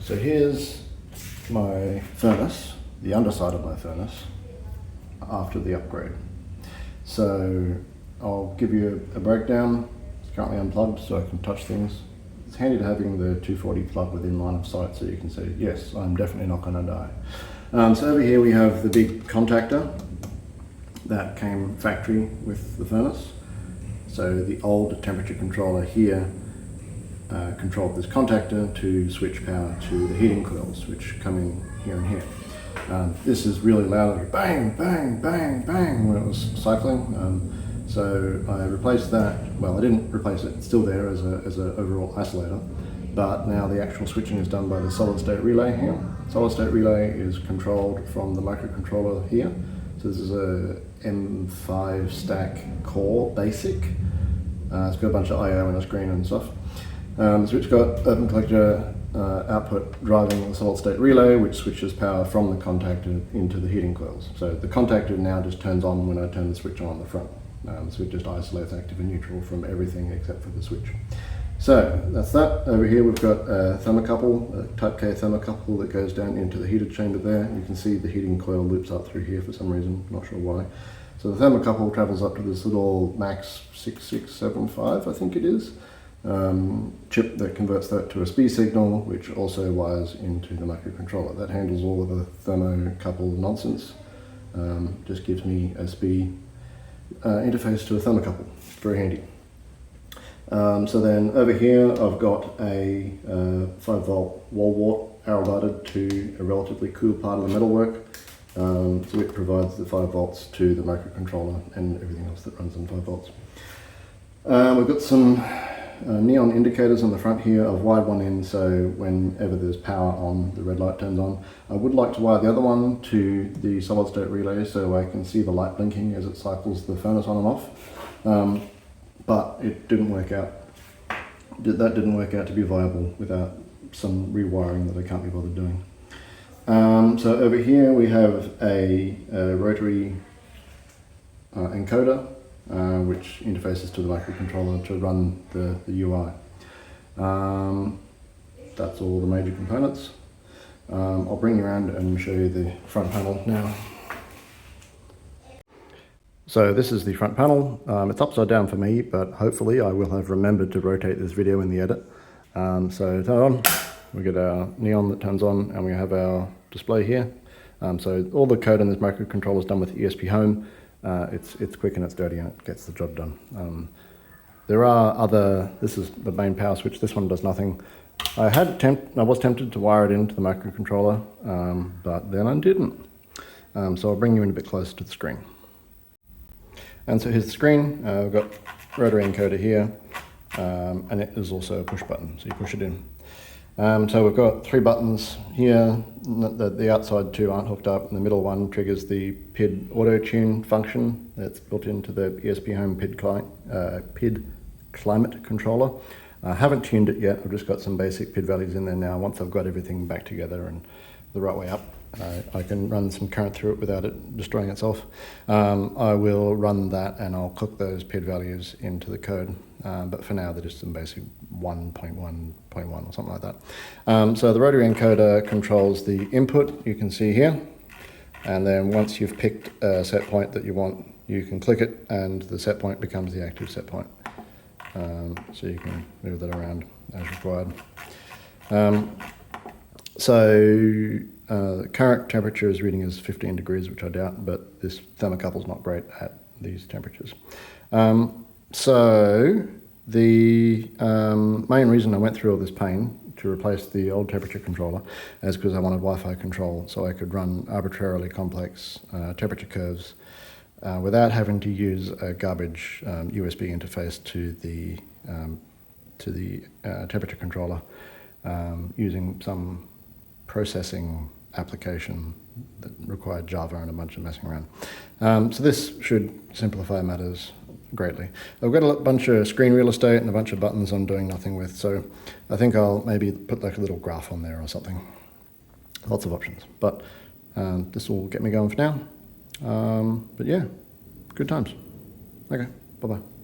So here's my furnace, the underside of my furnace, after the upgrade. So I'll give you a breakdown. It's currently unplugged so I can touch things. It's handy to having the 240 plug within line of sight so you can say, yes, I'm definitely not going to die. So over here we have the big contactor that came factory with the furnace. So the old temperature controller here controlled this contactor to switch power to the heating coils, which come in here and here. This is really loud, bang, bang, bang, bang, when it was cycling. So I replaced that. Well, I didn't replace it, it's still there as an overall isolator, but now the actual switching is done by the solid state relay here. Solid state relay is controlled from the microcontroller here. So this is a M5 stack core basic. It's got a bunch of I/O and a screen and stuff. So it's got open collector output driving the solid state relay, which switches power from the contactor into the heating coils. So the contactor now just turns on when I turn the switch on the front. So it just isolates active and neutral from everything except for the switch. So that's that. Over here we've got a thermocouple, a Type K thermocouple that goes down into the heated chamber there. You can see the heating coil loops up through here for some reason, not sure why. So the thermocouple travels up to this little Max 6675, I think it is, chip that converts that to a SPI signal, which also wires into the microcontroller. That handles all of the thermocouple nonsense. Just gives me a SPI interface to a thermocouple. Very handy. So then over here I've got a 5-volt wall wart arrow guided to a relatively cool part of the metalwork. So it provides the 5 volts to the microcontroller and everything else that runs on 5 volts. We've got some neon indicators on the front here. I've wired one in so whenever there's power on, the red light turns on. I would like to wire the other one to the solid state relay so I can see the light blinking as it cycles the furnace on and off. But it didn't work out. That didn't work out to be viable without some rewiring that I can't be bothered doing. So over here we have a rotary encoder which interfaces to the microcontroller to run the UI. That's all the major components. I'll bring you around and show you the front panel now. So this is the front panel. It's upside down for me, but hopefully I will have remembered to rotate this video in the edit. So turn it on, we get our neon that turns on, and we have our display here. So all the code in this microcontroller is done with esphome. It's quick and it's dirty and it gets the job done. There are other, this is the main power switch, this one does nothing. I was tempted to wire it into the microcontroller, but then I didn't. So I'll bring you in a bit closer to the screen. And so here's the screen. We've got rotary encoder here, and it is also a push button, so you push it in. So we've got 3 buttons here. The outside 2 aren't hooked up, and the middle one triggers the PID auto tune function that's built into the esphome PID climate controller. I haven't tuned it yet. I've just got some basic PID values in there now. Once I've got everything back together and the right way up, I can run some current through it without it destroying itself. I will run that and I'll cook those PID values into the code. But for now, they're just some basic 1.1.1 or something like that. So the rotary encoder controls the input, you can see here. And then once you've picked a set point that you want, you can click it and the set point becomes the active set point. So you can move that around as required. The current temperature is reading as 15 degrees, which I doubt, but this thermocouple is not great at these temperatures. So the main reason I went through all this pain to replace the old temperature controller is because I wanted Wi-Fi control so I could run arbitrarily complex temperature curves without having to use a garbage USB interface to the temperature controller using some processing application that required Java and a bunch of messing around. So this should simplify matters greatly. I've got a bunch of screen real estate and a bunch of buttons I'm doing nothing with, so I think I'll maybe put like a little graph on there or something. Lots of options, but this will get me going for now. But yeah, good times. Okay, bye-bye.